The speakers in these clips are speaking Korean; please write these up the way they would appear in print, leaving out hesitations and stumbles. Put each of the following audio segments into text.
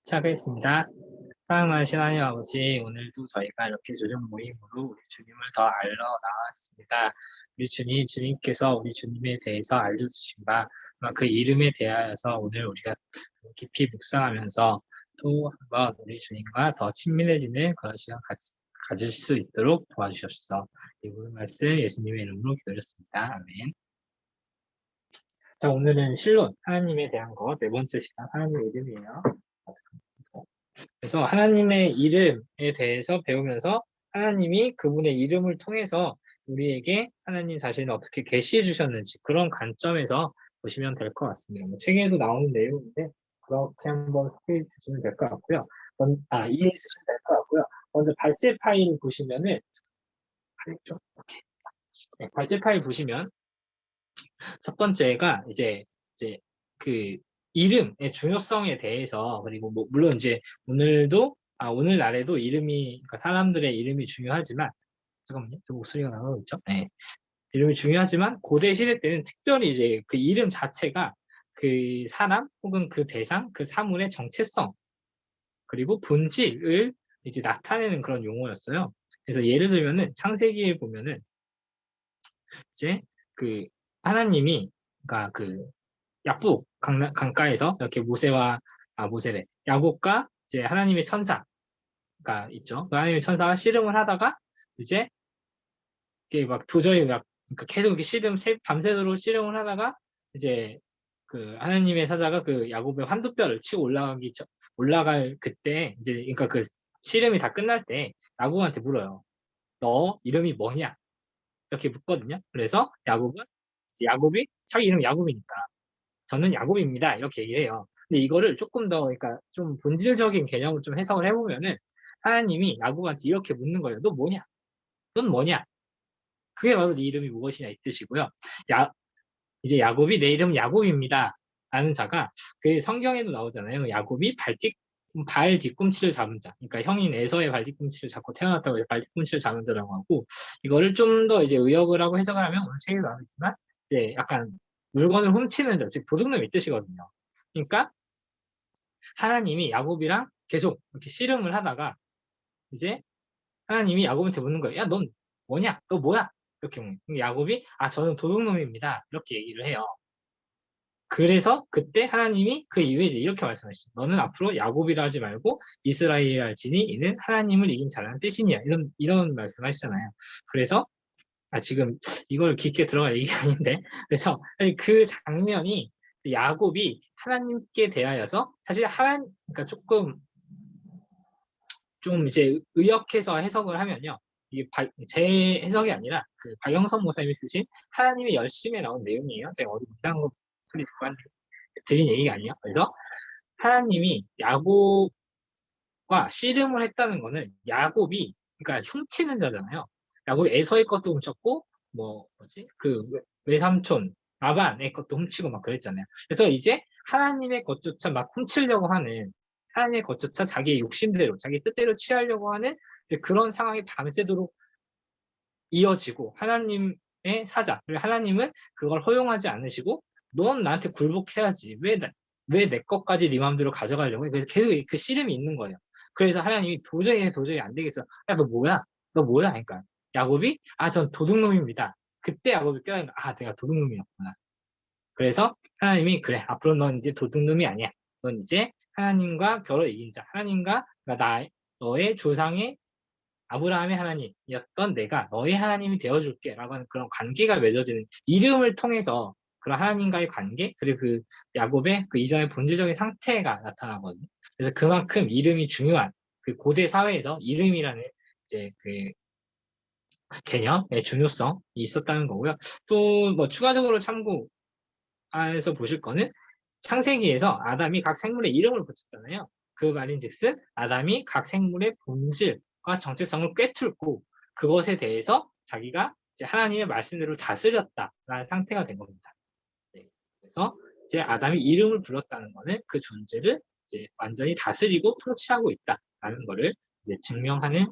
시작하겠습니다. 사랑하신 하나님 아버지, 오늘도 저희가 이렇게 조정 모임으로 우리 주님을 더 알러 나왔습니다. 우리 주님께서 우리 주님에 대해서 알려주신 바, 그 이름에 대하여서 오늘 우리가 깊이 묵상하면서 또 한번 우리 주님과 더 친밀해지는 그런 시간 가질 수 있도록 도와주셨어. 이 모든 말씀 예수님의 이름으로 기도드렸습니다. 아멘. 자, 오늘은 실론, 하나님에 대한 거 네 번째 시간 하나님의 이름이에요. 그래서 하나님의 이름에 대해서 배우면서 하나님이 그분의 이름을 통해서 우리에게 하나님 자신을 어떻게 계시해 주셨는지 그런 관점에서 보시면 될 것 같습니다. 책에도 나오는 내용인데 그렇게 한번 소개해 주시면 될 것 같고요. 이해해 주시면 될 것 같고요. 먼저 발제 파일 보시면은 네, 발제 파일 보시면 첫 번째가 이제 그 이름의 중요성에 대해서, 그리고 뭐 물론 이제 오늘날에도 그러니까 사람들의 이름이 중요하지만, 잠깐만요, 저 목소리가 나가고 있죠? 네. 이름이 중요하지만 고대 시대 때는 특별히 이제 그 이름 자체가 그 사람 혹은 그 대상, 그 사물의 정체성 그리고 본질을 이제 나타내는 그런 용어였어요. 그래서 예를 들면은 창세기에 보면은 이제 그 하나님이, 그러니까 그 약북 강가에서 이렇게 모세래. 야곱과 이제 하나님의 천사가 있죠. 그 하나님의 천사가 씨름을 하다가 이제 이게 막 도저히 그러니까 계속 이렇게 밤새도록 씨름을 하다가 이제 그 하나님의 사자가 그 야곱의 환두뼈를 치고 올라갈 그때 이제, 그러니까 그 씨름이 다 끝날 때 야곱한테 물어요. 너 이름이 뭐냐? 이렇게 묻거든요. 그래서 야곱이 자기 이름 야곱이니까 저는 야곱입니다. 이렇게 얘기를 해요. 근데 이거를 조금 더, 그러니까 좀 본질적인 개념을 좀 해석을 해보면은 하나님이 야곱한테 이렇게 묻는 거예요. 너 뭐냐? 넌 뭐냐? 그게 바로 네 이름이 무엇이냐 이 뜻이고요. 이제 야곱이 내 이름은 야곱입니다. 라는 자가 그 성경에도 나오잖아요. 야곱이 발 뒤꿈치를 잡은 자. 그러니까 형인 에서의 발 뒤꿈치를 잡고 태어났다고 해서 발 뒤꿈치를 잡은 자라고 하고, 이거를 좀 더 이제 의역을 하고 해석을 하면 오늘 책에 나오지만 이제 약간 물건을 훔치는 자, 즉 도둑놈의 뜻이거든요. 그러니까 하나님이 야곱이랑 계속 이렇게 씨름을 하다가 이제 하나님이 야곱한테 묻는 거예요. 야, 넌 뭐냐? 너 뭐야? 이렇게 묻는 거예요. 야곱이 저는 도둑놈입니다. 이렇게 얘기를 해요. 그래서 그때 하나님이 그 이후에 이제 이렇게 말씀하시죠. 너는 앞으로 야곱이라 하지 말고 이스라엘이라 할지니 이는 하나님을 이긴 자라는 뜻이냐. 이런 말씀하시잖아요. 그래서 지금 이걸 깊게 들어갈 얘기가 아닌데, 그래서 그 장면이 야곱이 하나님께 대하여서 사실 그러니까 좀 이제 의역해서 해석을 하면요. 이게 제 해석이 아니라 그 박영선 목사님이 쓰신 하나님의 열심에 나온 내용이에요. 제가 어디 못한 거 드린 얘기가 아니에요. 그래서 하나님이 야곱과 씨름을 했다는 거는 야곱이, 그러니까 훔치는 자잖아요. 야곱이 에서의 것도 훔쳤고 그 외삼촌 라반의 것도 훔치고 막 그랬잖아요. 그래서 이제 하나님의 것조차 막 훔치려고 하는, 하나님의 것조차 자기의 욕심대로 자기 뜻대로 취하려고 하는 이제 그런 상황이 밤새도록 이어지고, 하나님의 사자, 그리고 하나님은 그걸 허용하지 않으시고 넌 나한테 굴복해야지, 왜 내 것까지 네 마음대로 가져가려고 해. 그래서 계속 그 씨름이 있는 거예요. 그래서 하나님이 도저히 안 되겠어. 야, 너 뭐야? 너 뭐야? 그러니까 야곱이 전 도둑놈입니다. 그때 야곱이 깨닫는 거야. 내가 도둑놈이었구나. 그래서 하나님이 그래, 앞으로 넌 이제 도둑놈이 아니야. 넌 이제 하나님과 겨를 이긴 자, 그러니까 너의 조상의 아브라함의 하나님이었던 내가 너의 하나님이 되어줄게 라고 하는 그런 관계가 맺어지는, 이름을 통해서 그런 하나님과의 관계, 그리고 그 야곱의 그 이전의 본질적인 상태가 나타나거든요. 그래서 그만큼 이름이 중요한, 그 고대 사회에서 이름이라는 이제 그 개념의 중요성이 있었다는 거고요. 또 뭐 추가적으로 참고해서 보실 거는 창세기에서 아담이 각 생물의 이름을 붙였잖아요. 그 말인즉슨 아담이 각 생물의 본질과 정체성을 꿰뚫고 그것에 대해서 자기가 이제 하나님의 말씀대로 다스렸다라는 상태가 된 겁니다. 네. 그래서 이제 아담이 이름을 불렀다는 것은 그 존재를 이제 완전히 다스리고 통치하고 있다라는 것을 이제 증명하는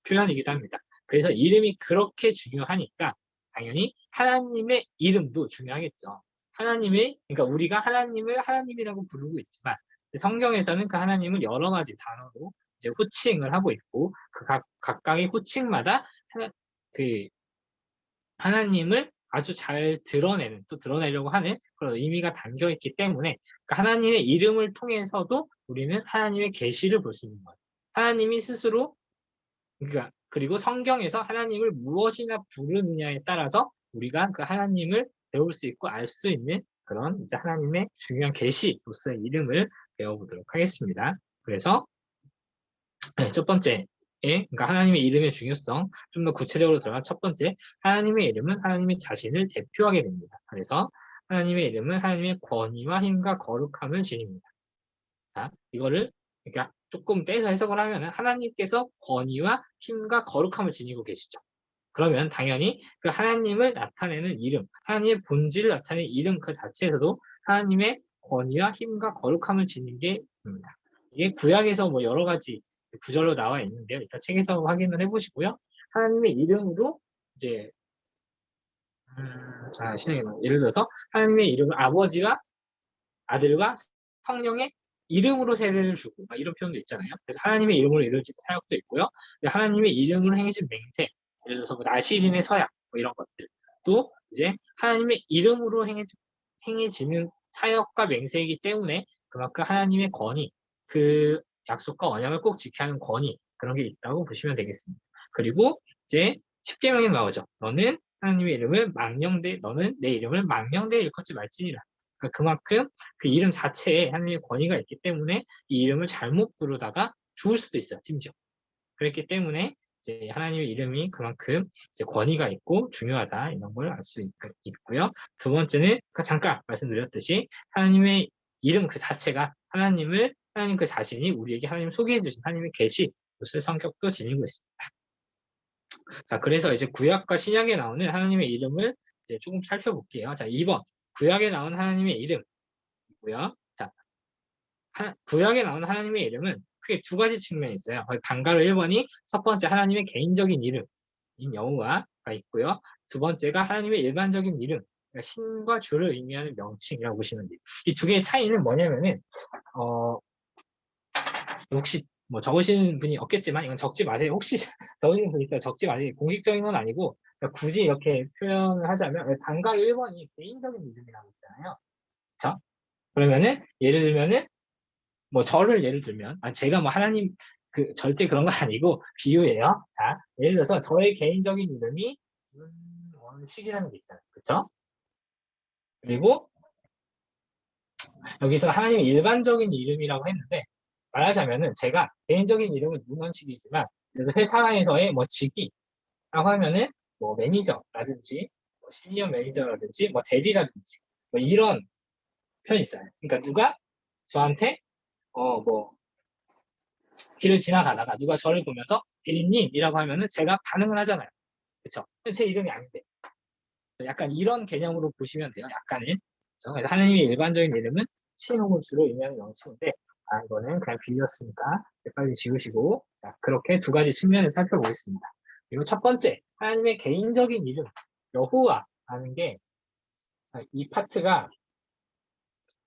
표현이기도 합니다. 그래서 이름이 그렇게 중요하니까 당연히 하나님의 이름도 중요하겠죠. 그러니까 우리가 하나님을 하나님이라고 부르고 있지만 성경에서는 그 하나님을 여러 가지 단어로 이제 호칭을 하고 있고 그 각각의 호칭마다 그 하나님을 아주 잘 드러내는 또 드러내려고 하는 그런 의미가 담겨 있기 때문에 그 하나님의 이름을 통해서도 우리는 하나님의 계시를 볼 수 있는 거예요. 하나님이 스스로 그러니까 그리고 성경에서 하나님을 무엇이나 부르느냐에 따라서 우리가 그 하나님을 배울 수 있고 알 수 있는 그런 이제 하나님의 중요한 계시로서의 이름을 배워보도록 하겠습니다. 그래서 첫 번째, 그러니까 하나님의 이름의 중요성 좀 더 구체적으로 들어간 첫 번째, 하나님의 이름은 하나님의 자신을 대표하게 됩니다. 그래서 하나님의 이름은 하나님의 권위와 힘과 거룩함을 지닙니다. 자, 이거를 그러니까 조금 떼서 해석을 하면 하나님께서 권위와 힘과 거룩함을 지니고 계시죠. 그러면 당연히 그 하나님을 나타내는 이름, 하나님의 본질을 나타내는 이름 그 자체에서도 하나님의 권위와 힘과 거룩함을 지닌 게 있습니다. 이게 구약에서 뭐 여러 가지 구절로 나와 있는데요. 일단 책에서 확인을 해보시고요. 하나님의 이름으로 이제 예를 들어서 하나님의 이름을 아버지와 아들과 성령의 이름으로 세례를 주고 이런 표현도 있잖아요. 그래서 하나님의 이름으로 이루어진 사역도 있고요. 하나님의 이름으로 행해진 맹세, 예를 들어서 뭐 나시린의 서약 이런 것들 또 이제 하나님의 이름으로 행해지는 사역과 맹세이기 때문에 그만큼 하나님의 권위, 그 약속과 언약을 꼭 지켜야 하는 권위 그런 게 있다고 보시면 되겠습니다. 그리고 이제 10계명에 나오죠. 너는 하나님의 이름을 너는 내 이름을 망령되이 일컫지 말지니라. 그만큼 그 이름 자체에 하나님의 권위가 있기 때문에 이 이름을 잘못 부르다가 죽을 수도 있어요. 심지어. 그렇기 때문에 이제 하나님의 이름이 그만큼 이제 권위가 있고 중요하다 이런 걸 알 수 있고요. 두 번째는 잠깐 말씀드렸듯이 하나님의 이름 그 자체가 하나님 그 자신이 우리에게 하나님 소개해 주신 하나님의 계시 무슨 성격도 지니고 있습니다. 자, 그래서 이제 구약과 신약에 나오는 하나님의 이름을 이제 조금 살펴볼게요. 자, 2번 구약에 나온 하나님의 이름이고요. 자, 구약에 나오는 하나님의 이름은 크게 두 가지 측면이 있어요. 방가로 1번이 첫 번째 하나님의 개인적인 이름인 여호와가 있고요. 두 번째가 하나님의 일반적인 이름, 그러니까 신과 주를 의미하는 명칭이라고 보시면 돼요. 이 두 개의 차이는 뭐냐면은 혹시 뭐 적으시는 분이 없겠지만 이건 적지 마세요. 혹시 적으시는 분이 있다 적지 마세요. 공식적인 건 아니고 그러니까 굳이 이렇게 표현을 하자면 방가로 1번이 개인적인 이름이라고 있잖아요. 그렇죠? 그러면은 예를 들면은 뭐 저를 예를 들면 제가 뭐 하나님 절대 그런 건 아니고 비유예요. 자, 예를 들어서 저의 개인적인 이름이 원식이라는 게 있잖아요. 그렇죠? 그리고 여기서 하나님의 일반적인 이름이라고 했는데 말하자면은 제가 개인적인 이름은 문원식이지만 그래서 회사에서의 뭐 직위라고 하면은 뭐 매니저라든지 뭐 시니어 매니저라든지 뭐 대리라든지 뭐 이런 표현 있잖아요. 그러니까 누가 저한테 뭐 길을 지나가다가 누가 저를 보면서 대리님이라고 하면은 제가 반응을 하잖아요. 그렇죠? 제 이름이 아닌데. 약간 이런 개념으로 보시면 돼요. 약간은. 그렇죠? 그래서 하나님의 일반적인 이름은 신 혹은 주로 의미하는 명칭인데 이거는 그냥 비유였으니까 빨리 지우시고 자, 그렇게 두 가지 측면을 살펴보겠습니다. 그리고 첫 번째, 하나님의 개인적인 이름 여호와라는 게 이 파트가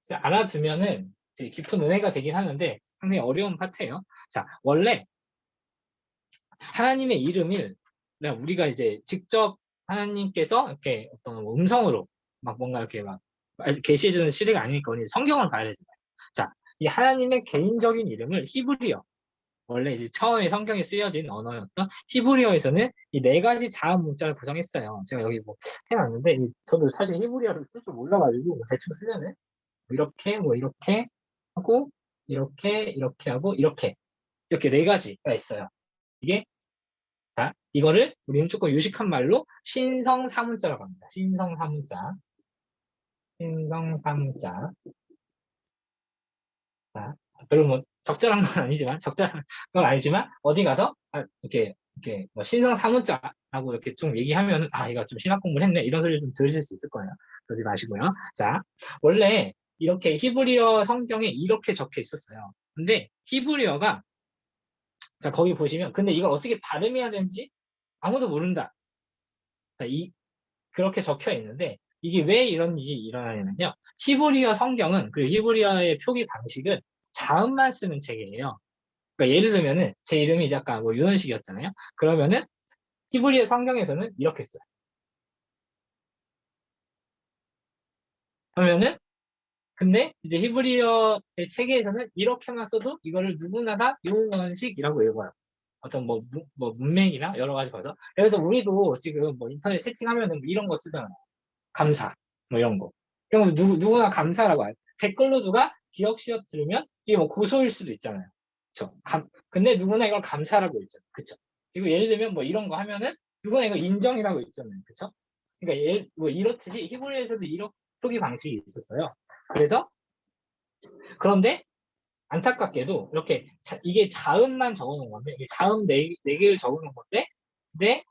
알아두면은 깊은 은혜가 되긴 하는데 상당히 어려운 파트예요. 자, 원래 하나님의 이름을 우리가 이제 직접 하나님께서 이렇게 어떤 음성으로 막 뭔가 이렇게 막 계시해주는 시대가 아니니까 성경을 봐야 되잖아요. 자, 이 하나님의 개인적인 이름을 히브리어 원래 이제 처음에 성경에 쓰여진 언어였던 히브리어에서는 이 네 가지 자음 문자를 구성했어요. 제가 여기 뭐 해놨는데 저도 사실 히브리어를 쓸 줄 몰라가지고 뭐 대충 쓰면은 이렇게 뭐 이렇게 하고 이렇게 하고 이렇게 네 가지가 있어요. 이게 자, 이거를 우리는 조금 유식한 말로 신성사문자라고 합니다. 신성사문자. 신성사문자. 자, 별로 뭐 적절한 건 아니지만, 어디 가서, 이렇게 뭐 신성사문자라고 이렇게 좀 얘기하면, 이거 좀 신학 공부를 했네. 이런 소리 좀 들으실 수 있을 거예요. 그러지 마시고요. 자, 원래 이렇게 히브리어 성경에 이렇게 적혀 있었어요. 근데 히브리어가, 자, 거기 보시면, 근데 이걸 어떻게 발음해야 되는지 아무도 모른다. 자, 그렇게 적혀 있는데 이게 왜 이런 일이 일어나냐면요. 히브리어 성경은 그 히브리어의 표기 방식은 자음만 쓰는 책이에요. 그러니까 예를 들면은 제 이름이 이제 아까 뭐 윤원식이었잖아요. 그러면은 히브리어 성경에서는 이렇게 써요. 그러면은 근데 이제 히브리어의 체계에서는 이렇게만 써도 이거를 누구나 다 윤원식이라고 읽어요. 어떤 뭐 문맥이나 여러 가지 거죠. 그래서 우리도 지금 뭐 인터넷 세팅하면은 뭐 이런 거 쓰잖아요. 감사 뭐 이런 거. 그럼 누구나 감사라고 해요. 댓글로 누가 기억 시어 들으면 이게 뭐 고소일 수도 있잖아요. 그쵸? 근데 누구나 이걸 감사라고 읽잖아요. 그쵸? 그리고 예를 들면 뭐 이런 거 하면은 누구나 이거 인정이라고 읽잖아요. 그쵸? 그러니까 뭐 이렇듯이 히브리어에서도 이런 표기 방식이 있었어요. 그래서 그런데 안타깝게도 이렇게 이게 자음만 적어놓은 건데 이게 자음 네 개를 적어놓은 건데 근데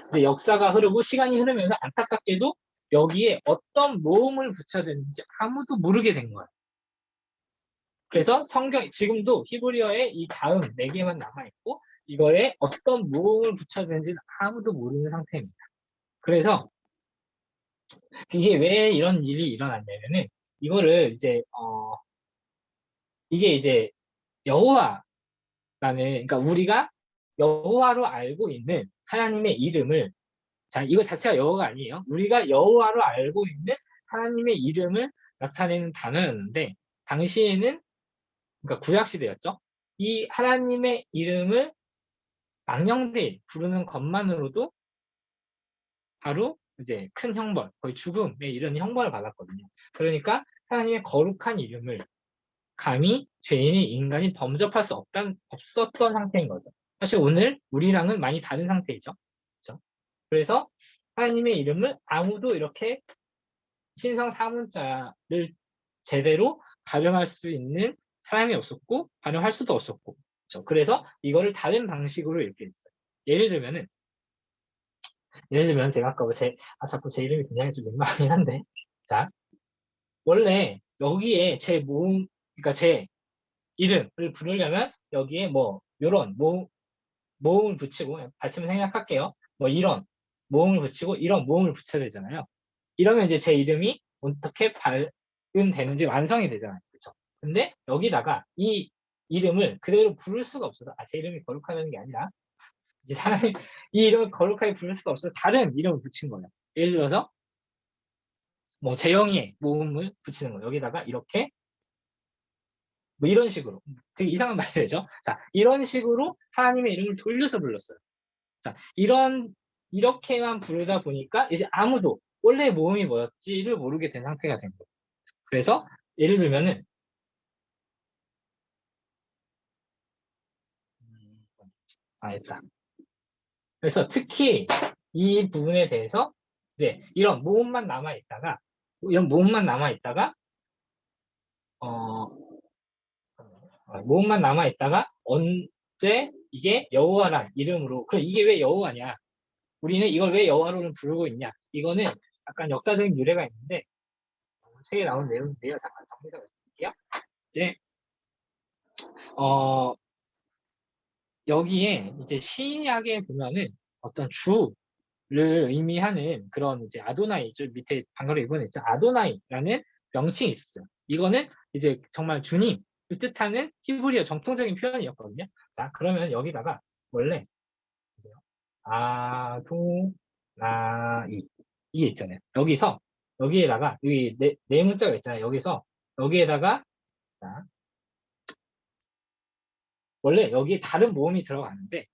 이제 역사가 흐르고 시간이 흐르면서 안타깝게도 여기에 어떤 모음을 붙여야 되는지 아무도 모르게 된 거예요. 그래서 지금도 히브리어에 이 자음 네 개만 남아있고 이거에 어떤 모음을 붙여야 되는지는 아무도 모르는 상태입니다. 그래서 이게 왜 이런 일이 일어났냐면은 이거를 이제 이게 이제 여호와라는 그러니까 우리가 여호와로 알고 있는 하나님의 이름을 자, 이거 자체가 여호와가 아니에요. 우리가 여호와로 알고 있는 하나님의 이름을 나타내는 단어였는데 당시에는 그러니까 구약 시대였죠. 이 하나님의 이름을 망령되이 부르는 것만으로도 바로 이제 큰 형벌, 거의 죽음에 이르는 형벌을 받았거든요. 그러니까 하나님의 거룩한 이름을 감히 죄인이 인간이 범접할 수 없었던 상태인 거죠. 사실 오늘 우리랑은 많이 다른 상태이죠. 그렇죠? 그래서 하나님의 이름을 아무도 이렇게 신성 사문자를 제대로 발음할 수 있는 사람이 없었고 발음할 수도 없었고 그렇죠? 그래서 이거를 다른 방식으로 이렇게 했어요. 예를 들면 제가 아까 자꾸 제 이름이 굉장히 좀 민망하긴 한데 자 원래 여기에 그러니까 제 이름을 부르려면 여기에 뭐 요런 모음을 붙이고 받침을 생략할게요. 뭐 이런 모음을 붙이고 이런 모음을 붙여야 되잖아요. 이러면 이제 제 이름이 어떻게 발음되는지 완성이 되잖아요. 그렇죠? 근데 여기다가 이 이름을 그대로 부를 수가 없어서 제 이름이 거룩하다는 게 아니라 이제 사람이 이 이름을 거룩하게 부를 수가 없어서 다른 이름을 붙인 거예요. 예를 들어서 뭐 재영이의 모음을 붙이는 거예요. 여기다가 이렇게 뭐 이런 식으로 되게 이상한 말이 되죠. 자, 이런 식으로 하나님의 이름을 돌려서 불렀어요. 자, 이렇게만 부르다 보니까 이제 아무도 원래 모음이 뭐였지를 모르게 된 상태가 된 거예요. 그래서 예를 들면은 됐다. 그래서 특히 이 부분에 대해서 이제 이런 모음만 남아 있다가 어 모음만 남아 있다가 언제 이게 여호와란 이름으로 그럼 이게 왜 여호와냐? 우리는 이걸 왜 여호와로는 부르고 있냐? 이거는 약간 역사적인 유래가 있는데 책에 나온 내용인데요. 잠깐 정리해서 말씀드릴게요. 이제 어 여기에 이제 신약에 보면은 어떤 주를 의미하는 그런 이제 아도나이 좀 밑에 방금 읽은 있죠. 아도나이라는 명칭이 있었어요. 이거는 이제 정말 주님을 뜻하는 히브리어 정통적인 표현이었거든요. 자, 그러면 여기다가 원래 보세요. 아도나이 이게 있잖아요. 여기에다가 여기 네 문자가 있잖아요. 여기에다가 자, 원래 여기에 다른 모음이 들어가는데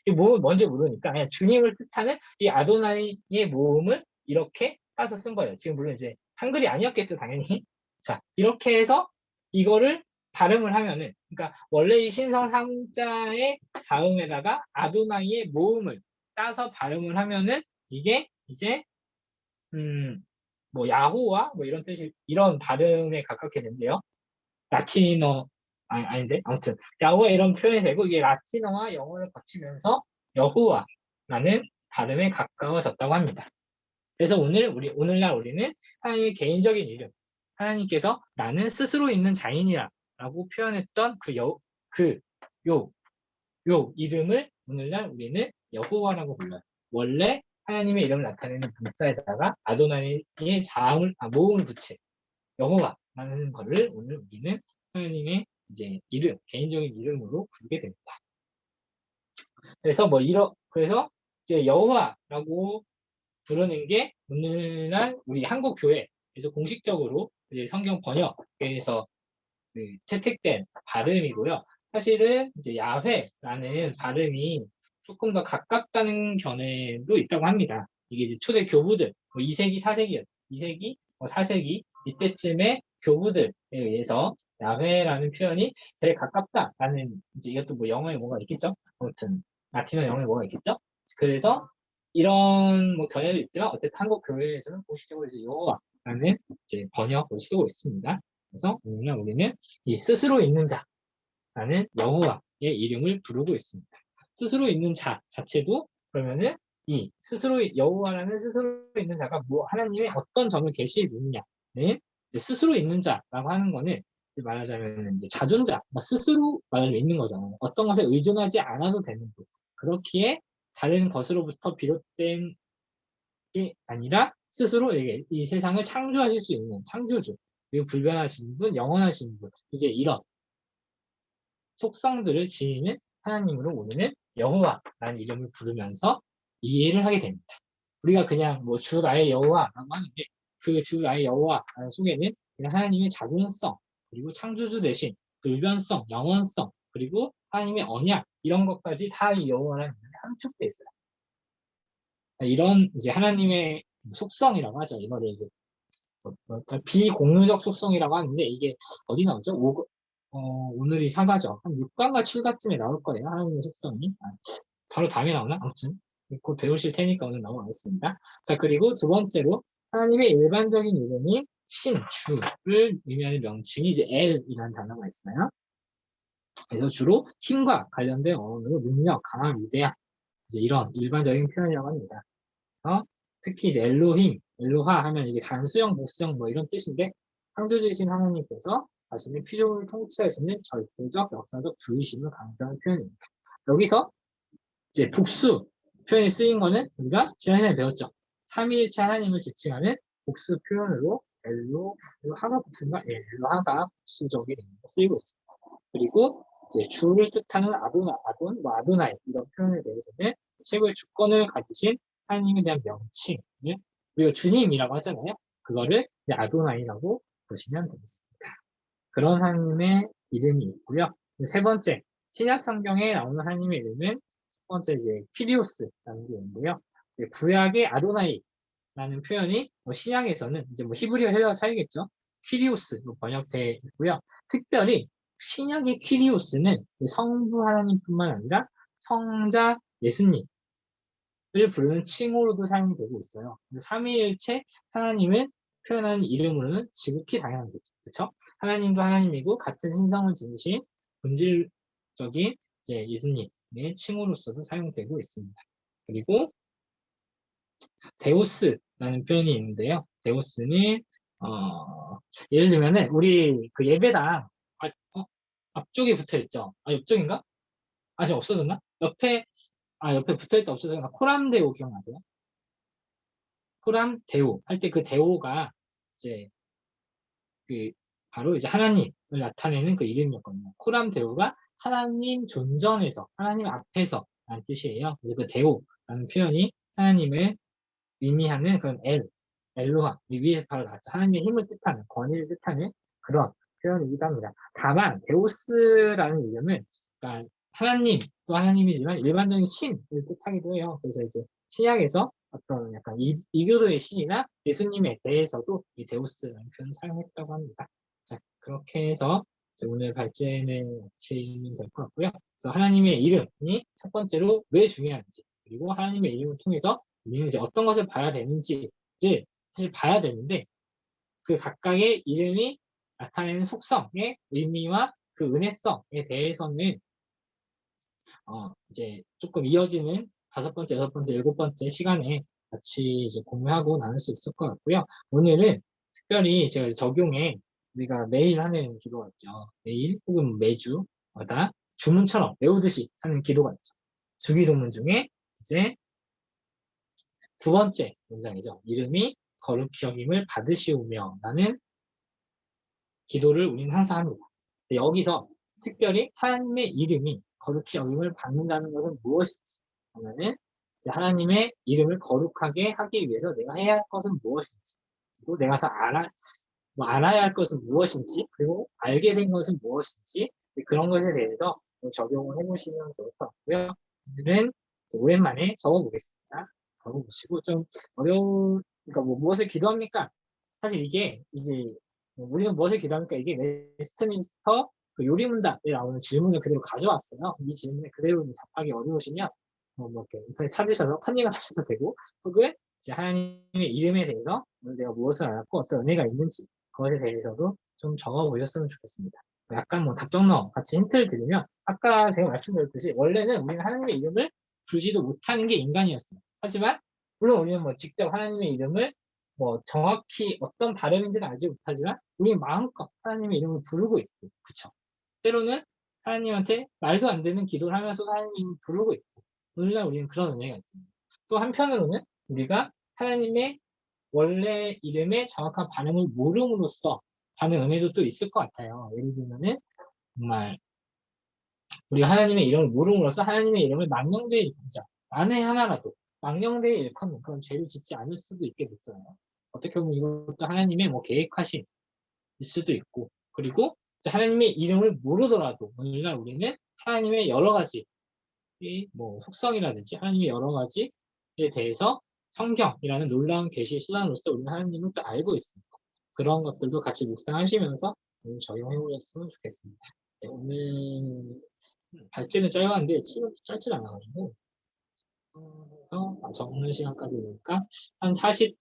이 모음을 뭔지 모르니까 그냥 주님을 뜻하는 이 아도나이의 모음을 이렇게 따서 쓴 거예요. 지금 물론 이제 한글이 아니었겠죠, 당연히. 자, 이렇게 해서 이거를 발음을 하면은 그러니까 원래 이 신성 삼자의 자음에다가 아도나이의 모음을 따서 발음을 하면은 이게 이제 뭐 야호와 뭐 이런 뜻이 이런 발음에 가깝게 된대요. 라틴어 아닌데 아무튼 야호와 이런 표현이 되고 이게 라틴어와 영어를 거치면서 여호와라는 발음에 가까워졌다고 합니다. 그래서 오늘날 우리는 하나님의 개인적인 이름 하나님께서 나는 스스로 있는 자인이라고 표현했던 요 이름을 오늘날 우리는 여호와라고 불러요. 원래 하나님의 이름을 나타내는 문자에다가 아도나이의 모음을 붙인 여호와라는 것을 오늘 우리는 하나님의 이제 이름, 개인적인 이름으로 부르게 됩니다. 그래서 그래서 이제 여호와라고 부르는 게 오늘날 우리 한국 교회에서 공식적으로 이제 성경 번역에서 채택된 발음이고요. 사실은 이제 야훼라는 발음이 조금 더 가깝다는 견해도 있다고 합니다. 이게 이제 초대 교부들, 2세기, 4세기, 2세기, 4세기 이때쯤에 교부들에 의해서 야훼라는 표현이 제일 가깝다라는 이제 이것도 뭐 영어에 뭐가 있겠죠? 아무튼 라틴어 영어에 뭐가 있겠죠? 그래서 이런 뭐 견해도 있지만 어쨌든 한국 교회에서는 공식적으로 이제 여호와라는 이제 번역을 쓰고 있습니다. 그래서 오늘 우리는 이 스스로 있는 자라는 여호와의 이름을 부르고 있습니다. 스스로 있는 자 자체도 그러면은 이 스스로 여호와라는 스스로 있는 자가 뭐 하나님의 어떤 점을 계시해 주느냐는 스스로 있는 자라고 하는 거는 말하자면 이제 자존자, 스스로 말하자면 있는 거잖아요. 어떤 것에 의존하지 않아도 되는 것. 그렇기에 다른 것으로부터 비롯된 게 아니라 스스로 이 세상을 창조하실 수 있는 창조주, 그리고 불변하신 분, 영원하신 분, 이제 이런 속성들을 지니는 하나님으로 우리는 여호와라는 이름을 부르면서 이해를 하게 됩니다. 우리가 그냥 뭐 주 나의 여호와라고 하는데 그 주 나의 여호와라는 속에는 그냥 하나님의 자존성, 그리고 창조주 대신 불변성, 영원성, 그리고 하나님의 언약 이런 것까지 다 이 여호와라는 이름에 함축되어 있어요. 이런 이제 하나님의 속성이라고 하죠. 이거를 이제 비공유적 속성이라고 하는데 이게 어디 나오죠? 오늘이 사가죠. 한 6강과 7강쯤에 나올 거예요. 하나님의 속성이. 바로 다음에 나오나? 아무튼 곧 배우실 테니까 오늘 넘어가겠습니다. 자, 그리고 두 번째로 하나님의 일반적인 이름이 신, 주를 의미하는 명칭이 이제 엘이라는 단어가 있어요. 그래서 주로 힘과 관련된 언어로 능력, 강함, 위대함 이제 이런 일반적인 표현이라고 합니다. 특히 이제 엘로힘, 엘로하 하면 이게 단수형, 복수형 뭐 이런 뜻인데 창조주이신 하나님께서 자신의 피조물을 통치하시는 절대적, 역사적 주의심을 강조하는 표현입니다. 여기서 이제 복수 표현이 쓰인 거는 우리가 지난 시간에 배웠죠. 삼위일체 하나님을 지칭하는 복수 표현으로 엘로하가 복수인가? 엘로하가 복수적인 의미로 쓰이고 있습니다. 그리고 이제 주를 뜻하는 아도나이 이런 표현에 대해서는 최고의 주권을 가지신 하나님에 대한 명칭을 우리가 주님이라고 하잖아요. 그거를 아도나이라고 보시면 되겠습니다. 그런 하나님의 이름이 있고요. 세 번째, 신약 성경에 나오는 하나님의 이름은 첫 번째 이제 퀴리오스라는 게 있는데요. 구약의 아도나이라는 표현이 신약에서는 이제 히브리어 헬라어 차이겠죠. 퀴리오스로 번역되어 있고요. 특별히 신약의 퀴리오스는 성부 하나님뿐만 아니라 성자 예수님 을 부르는 칭호로도 사용이 되고 있어요. 삼위일체 하나님을 표현하는 이름으로는 지극히 당연한 거죠. 그렇죠? 하나님도 하나님이고 같은 신성을 지니신 본질적인 이제 예수님의 칭호로서도 사용되고 있습니다. 그리고 데오스라는 표현이 있는데요. 데오스는 예를 들면은 우리 그 예배당 앞쪽에 붙어 있죠. 옆쪽인가? 아직 없어졌나? 옆에 붙어있다 없어졌나? 코람데오 기억나세요? 코람데오 할 때 그 데오가 이제 그 바로 이제 하나님을 나타내는 그 이름이었거든요. 코람데오가 하나님 존전에서 하나님 앞에서 라는 뜻이에요. 그래서 그 데오라는 표현이 하나님을 의미하는 그런 엘로하 이 위에 바로 나왔죠. 하나님의 힘을 뜻하는 권위를 뜻하는 그런 표현이기도 합니다. 다만 데오스라는 이름은 그러니까 하나님도 하나님이지만 일반적인 신을 뜻하기도 해요. 그래서 이제 신약에서 어떤 약간 이교도의 신이나 예수님에 대해서도 이 데우스라는 표현을 사용했다고 합니다. 자, 그렇게 해서 오늘 발제는 마치면 될 것 같고요. 그래서 하나님의 이름이 첫 번째로 왜 중요한지, 그리고 하나님의 이름을 통해서 우리는 이제 어떤 것을 봐야 되는지를 사실 봐야 되는데 그 각각의 이름이 나타내는 속성의 의미와 그 은혜성에 대해서는 이제 조금 이어지는 5번째, 6번째, 7번째 시간에 같이 이제 공유하고 나눌 수 있을 것 같고요. 오늘은 특별히 제가 적용해 우리가 매일 하는 기도가 있죠. 매일 혹은 매주마다 주문처럼 외우듯이 하는 기도가 있죠. 주기도문 중에 이제 두 번째 문장이죠. 이름이 거룩히 여김을 받으시오며 라는 기도를 우리는 항상 합니다. 여기서 특별히 하나님의 이름이 거룩히 여김을 받는다는 것은 무엇인지 하면은 이제 하나님의 이름을 거룩하게 하기 위해서 내가 해야 할 것은 무엇인지, 그리고 내가 더 알아야 할 것은 무엇인지, 그리고 알게 된 것은 무엇인지, 그런 것에 대해서 적용을 해보시면 좋을 것 같고요. 오늘은 오랜만에 적어보겠습니다. 적어보시고 좀 그러니까 뭐 무엇을 기도합니까? 사실 이게 이제 우리는 무엇을 기도합니까? 이게 웨스트민스터 그 요리문답에 나오는 질문을 그대로 가져왔어요. 이 질문에 그대로 답하기 어려우시면 뭐 이렇게 인터넷 찾으셔서 컨닝을 하셔도 되고, 혹은 이제 하나님의 이름에 대해서 내가 무엇을 알았고 어떤 은혜가 있는지 그것에 대해서도 좀 적어보셨으면 좋겠습니다. 약간 뭐 답정너 같이 힌트를 드리면, 아까 제가 말씀드렸듯이 원래는 우리는 하나님의 이름을 부르지도 못하는 게 인간이었어요. 하지만 물론 우리는 뭐 직접 하나님의 이름을 뭐 정확히 어떤 발음인지는 알지 못하지만 우리는 마음껏 하나님의 이름을 부르고 있고, 그쵸? 때로는 하나님한테 말도 안 되는 기도를 하면서 하나님 이름을 부르고 있고, 오늘날 우리는 그런 은혜가 있습니다. 또 한편으로는 우리가 하나님의 원래 이름의 정확한 발음을 모름으로써 받는 은혜도 또 있을 것 같아요. 예를 들면은 정말 우리가 하나님의 이름을 모름으로써 하나님의 이름을 망령되이 일컫자. 만에 하나라도 망령되이 일컫는 그런 죄를 짓지 않을 수도 있게 됐잖아요. 어떻게 보면 이것도 하나님의 뭐 계획하신 일 수도 있고, 그리고 하나님의 이름을 모르더라도 오늘날 우리는 하나님의 여러 가지 뭐 속성이라든지 하나님의 여러 가지에 대해서 성경이라는 놀라운 계시의 수단으로서 우리는 하나님을 또 알고 있습니다. 그런 것들도 같이 묵상하시면서 오늘 적용해 보셨으면 좋겠습니다. 네, 오늘 발제는 짧았는데 치료도 짧지 않아가지고 그래서 적는 시간까지 보니까 한 47분?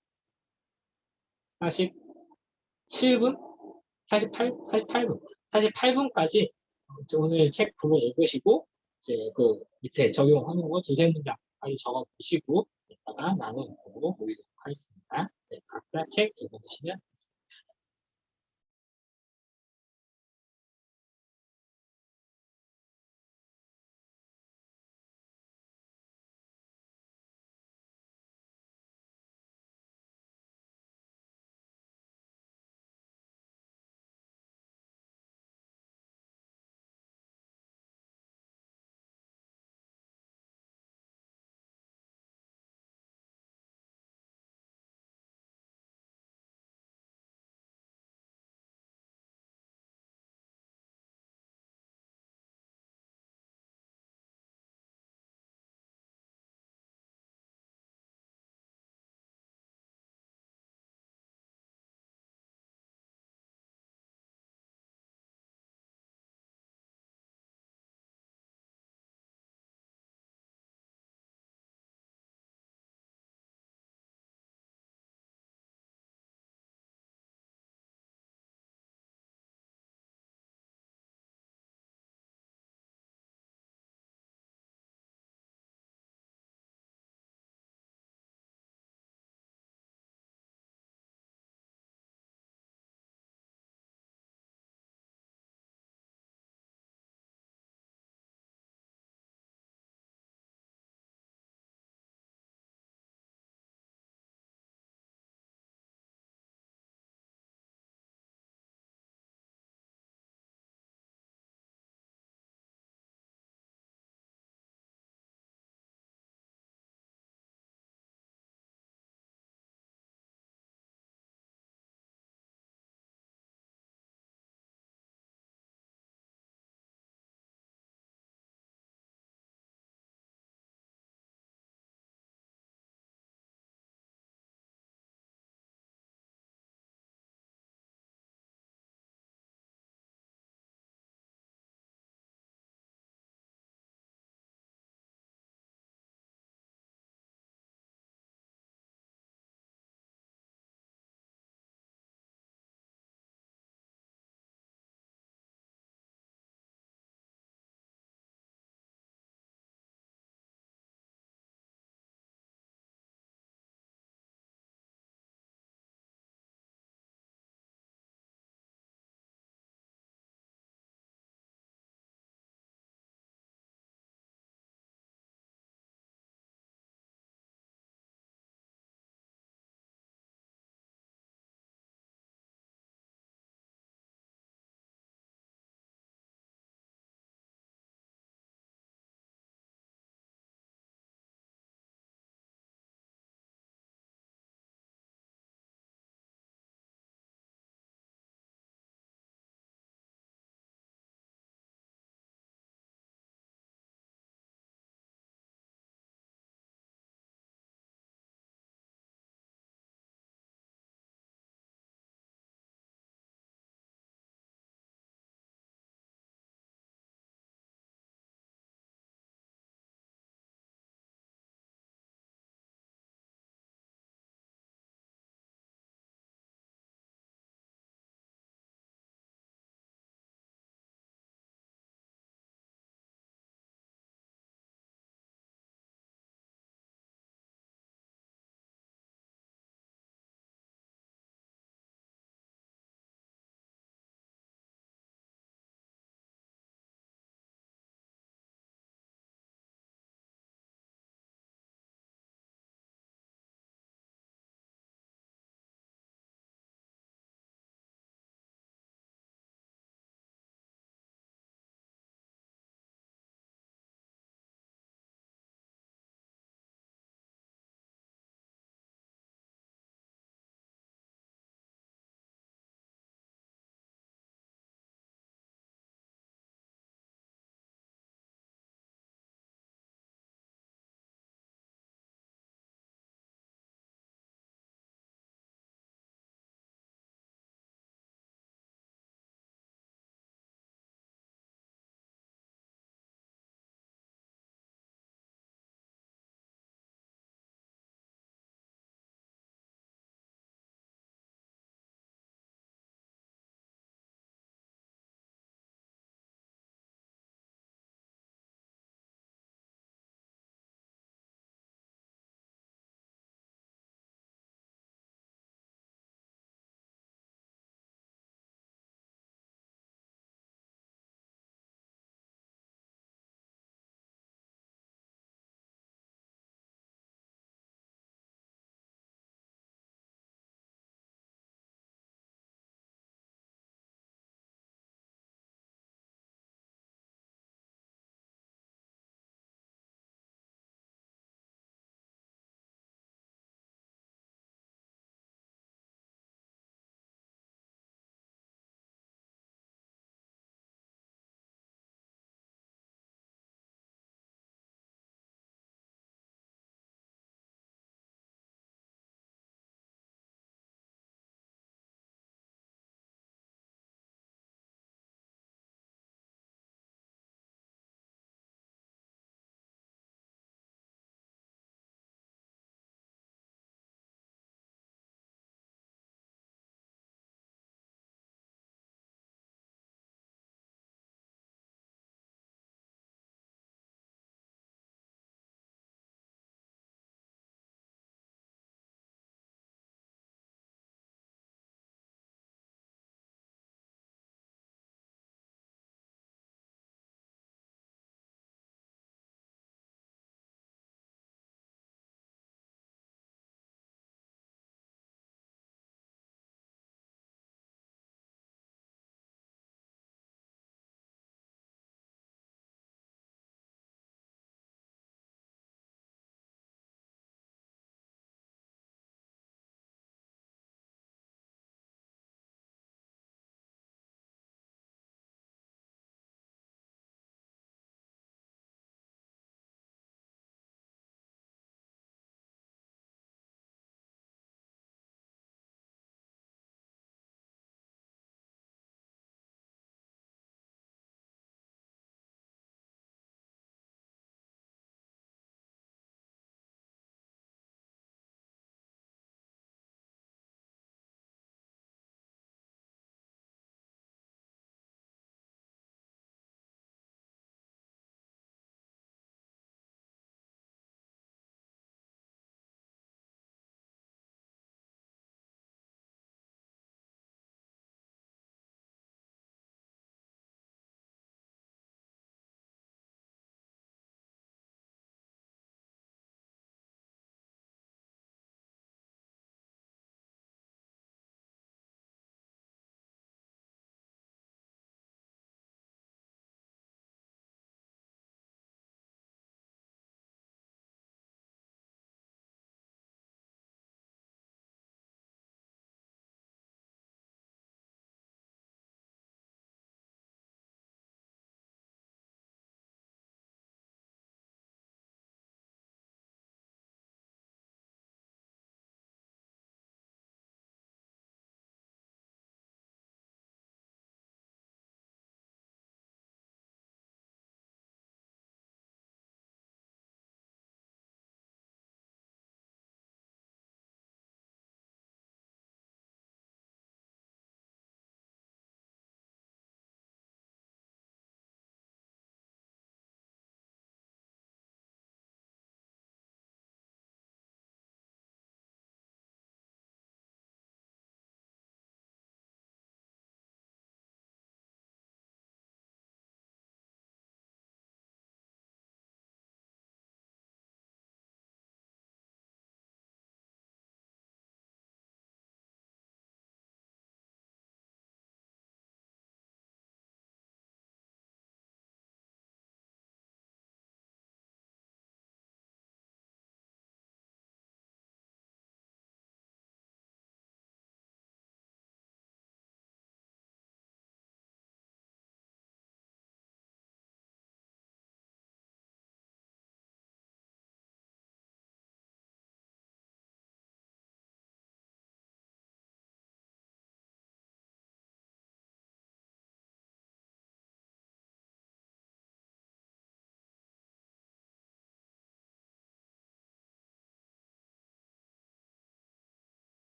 48분? 48분까지 오늘 책 부분 읽으시고 이제 그 밑에 적용하는 거 두세 문장까지 적어 보시고 이따가 나눠보고 모이도록 하겠습니다. 네, 각자 책 읽어보시면 되겠습니다.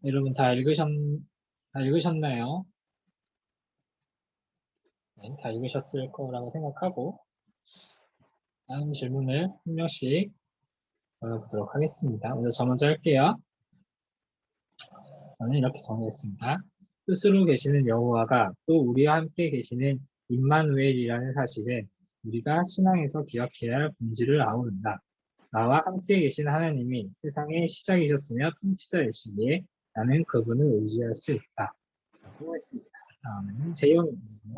여러분 다 읽으셨나요? 네, 다 읽으셨을 거라고 생각하고 다음 질문을 한 명씩 보도록 하겠습니다. 먼저 저 먼저 할게요. 저는 이렇게 정리했습니다. 스스로 계시는 여호와가 또 우리와 함께 계시는 임마누엘이라는 사실은 우리가 신앙에서 기억해야 할 본질을 아우른다. 나와 함께 계신 하나님이 세상의 시작이셨으며 통치자이시기에 나는 그분을 의지할 수 있다. 라고 했습니다. 다음에는 재영이 해주세요.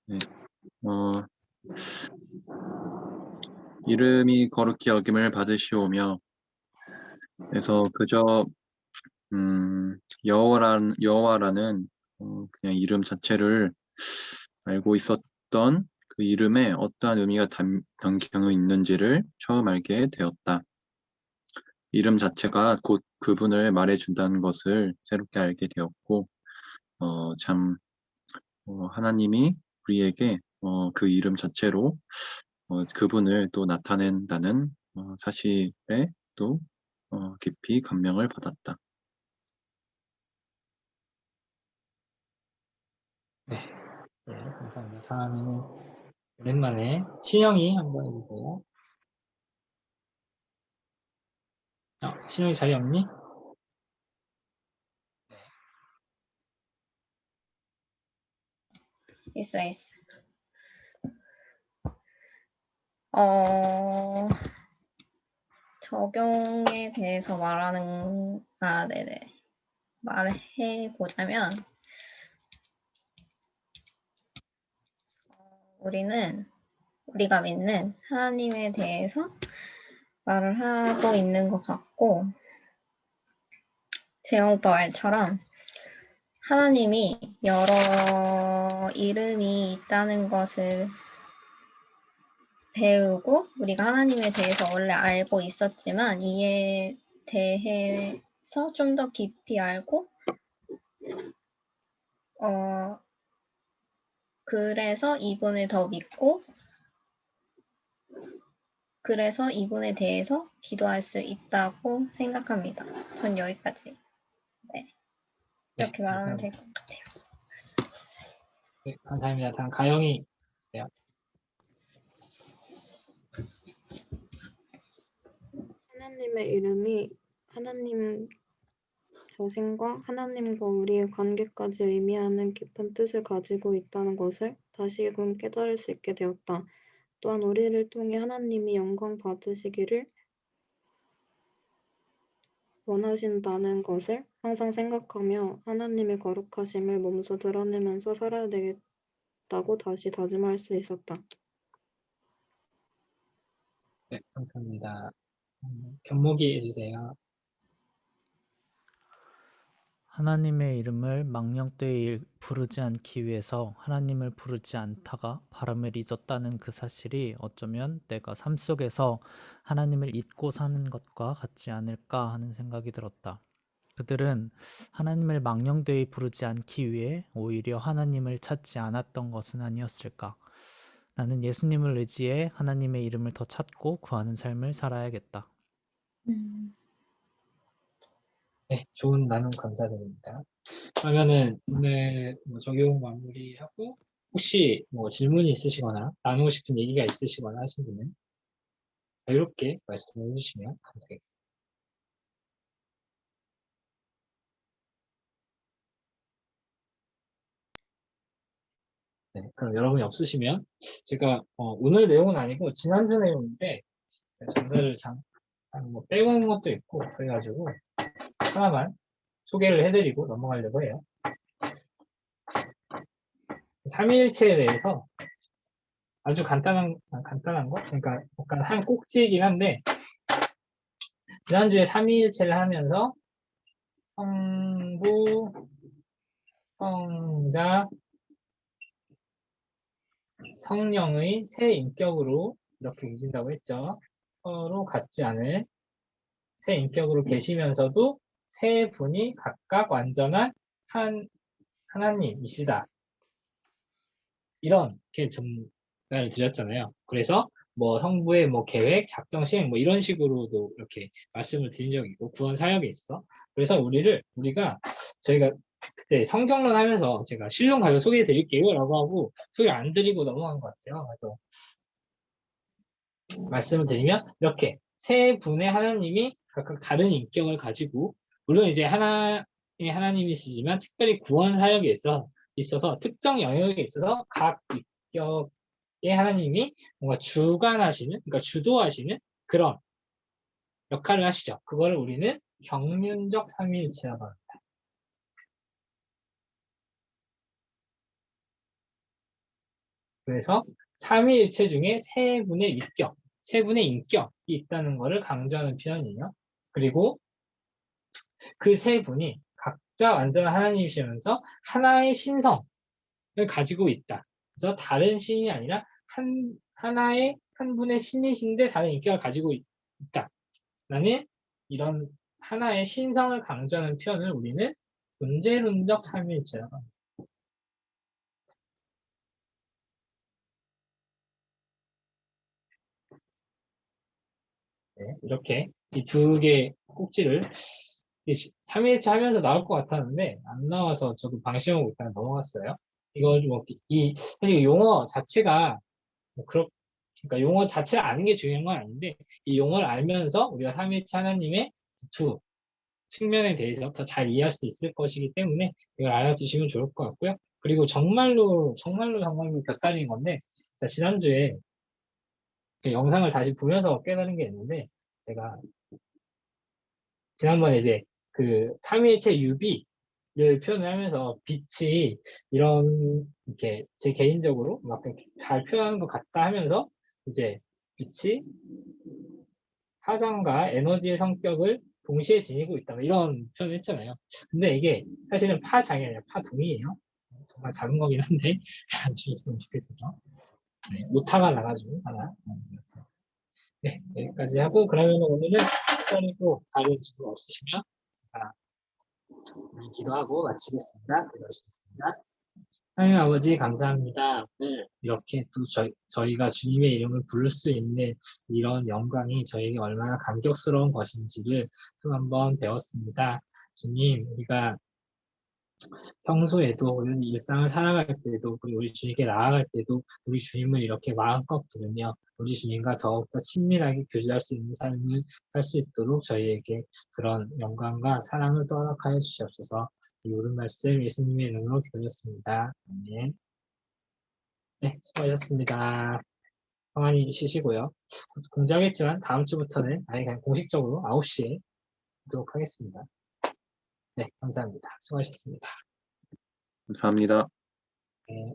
네. 이름이 거룩히 여김을 받으시오며 그래서 그저 여호와라는 그냥 이름 자체를 알고 있었던 그 이름에 어떠한 의미가 담겨 있는지를 처음 알게 되었다. 이름 자체가 곧 그분을 말해준다는 것을 새롭게 알게 되었고 참 하나님이 우리에게 그 이름 자체로 그분을 또 나타낸다는 사실에 또 깊이 감명을 받았다. 네, 감사합니다. 다음에는 오랜만에 신영이 한번 해주세요. 신영이 자리 없니? 있어. 적용에 대해서 네네. 말을 해보자면, 우리가 믿는 하나님에 대해서 말을 하고 있는 것 같고, 재영 오빠 말처럼 하나님이 여러 이름이 있다는 것을 배우고 우리가 하나님에 대해서 원래 알고 있었지만 이에 대해서 좀 더 깊이 알고 그래서 이분을 더 믿고 그래서 이분에 대해서 기도할 수 있다고 생각합니다. 전 여기까지. 네. 이렇게 말하면 될 것 같아요. 네, 감사합니다. 다음 가영이 있어요. 하나님의 이름이 하나님 자신과 하나님과 우리의 관계까지 의미하는 깊은 뜻을 가지고 있다는 것을 다시금 깨달을 수 있게 되었다. 또한 우리를 통해 하나님이 영광 받으시기를 원하신다는 것을 항상 생각하며 하나님의 거룩하심을 몸소 드러내면서 살아야 되겠다고 다시 다짐할 수 있었다. 네, 감사합니다. 견목이 해주세요. 하나님의 이름을 망령되이 부르지 않기 위해서 하나님을 부르지 않다가 발음을 잊었다는 그 사실이 어쩌면 내가 삶 속에서 하나님을 잊고 사는 것과 같지 않을까 하는 생각이 들었다. 그들은 하나님을 망령되이 부르지 않기 위해 오히려 하나님을 찾지 않았던 것은 아니었을까? 나는 예수님을 의지해 하나님의 이름을 더 찾고 구하는 삶을 살아야겠다. 네, 좋은 나눔 감사드립니다. 그러면은 오늘 적용 마무리하고 혹시 질문이 있으시거나 나누고 싶은 얘기가 있으시거나 하신 분은 자유롭게 말씀해 주시면 감사하겠습니다. 네, 그럼 여러분이 없으시면 제가 오늘 내용은 아니고 지난주 내용인데 전달을 빼먹은 것도 있고 그래가지고 하나만 소개를 해드리고 넘어가려고 해요. 삼위일체에 대해서 아주 간단한 거? 그러니까 약간 한 꼭지이긴 한데 지난주에 삼위일체를 하면서 성부, 성자, 성령의 세 인격으로 이렇게 계신다고 했죠. 서로 같지 않은 세 인격으로 계시면서도 세 분이 각각 완전한 하나님이시다. 이렇게 전달을 드렸잖아요. 그래서 뭐 성부의 뭐 계획, 작정, 시행 뭐 이런 식으로도 이렇게 말씀을 드린 적이 있고 구원 사역에 있어. 그래서 우리가 저희가 그때 성경론 하면서 제가 신론 가서 소개해 드릴게요라고 하고 소개 안 드리고 넘어간 것 같아요. 그래서 말씀을 드리면 이렇게 세 분의 하나님이 각각 다른 인격을 가지고 물론 이제 하나의 하나님이시지만 특별히 구원 사역에 있어서 특정 영역에 있어서 각 인격의 하나님이 뭔가 주관하시는 그러니까 주도하시는 그런 역할을 하시죠. 그걸 우리는 경륜적 삼위일체라고 합니다. 그래서 삼위일체 중에 세 분의 인격이 있다는 것을 강조하는 표현이에요. 그리고 그 세 분이 각자 완전한 하나님이시면서 하나의 신성을 가지고 있다. 그래서 다른 신이 아니라 한 분의 신이신데 다른 인격을 가지고 있다. 라는 이런 하나의 신성을 강조하는 표현을 우리는 존재론적 삼위일체라고 합니다. 네, 이렇게 이 두 개 꼭지를 3일차 하면서 나올 것 같았는데 안 나와서 저도 방심하고 일단 넘어갔어요. 이거 뭐 사실 용어 자체가 뭐 그러니까 용어 자체를 아는 게 중요한 건 아닌데 이 용어를 알면서 우리가 3일차 하나님의 두 측면에 대해서 더 잘 이해할 수 있을 것이기 때문에 이걸 알아두시면 좋을 것 같고요. 그리고 정말로 곁다리는 건데 지난주에 그 영상을 다시 보면서 깨달은 게 있는데 제가 지난번에 이제 그 삼위일체 유비를 표현을 하면서 빛이 이렇게 제 개인적으로 막 잘 표현하는 것 같다 하면서 이제 빛이 화장과 에너지의 성격을 동시에 지니고 있다 이런 표현을 했잖아요. 근데 이게 사실은 파장이 아니라 파동이에요. 정말 작은 거긴 한데 주셨으면 좋겠어서 네, 오타가 나가지고 하나 만들었어요. 네, 여기까지 하고 그러면 오늘은 특별히 또 다른 질문 없으시면 제가 기도하고 마치겠습니다. 기도하시겠습니다. 하나님 아버지 감사합니다. 오늘 이렇게 또 저희가 주님의 이름을 부를 수 있는 이런 영광이 저에게 얼마나 감격스러운 것인지를 또 한번 배웠습니다. 주님, 우리가 평소에도 우리 일상을 살아갈 때도 그리고 우리 주님께 나아갈 때도 우리 주님을 이렇게 마음껏 부르며 우리 주님과 더욱더 친밀하게 교제할 수 있는 삶을 할 수 있도록 저희에게 그런 영광과 사랑을 떠나하여 주시옵소서. 이 옳은 말씀 예수님의 이름으로 기도했습니다. 아멘. 네, 수고하셨습니다. 평안히 쉬시고요. 공지하겠지만 다음 주부터는 아예 그냥 공식적으로 9시에 하도록 하겠습니다. 네, 감사합니다. 수고하셨습니다. 감사합니다. 네.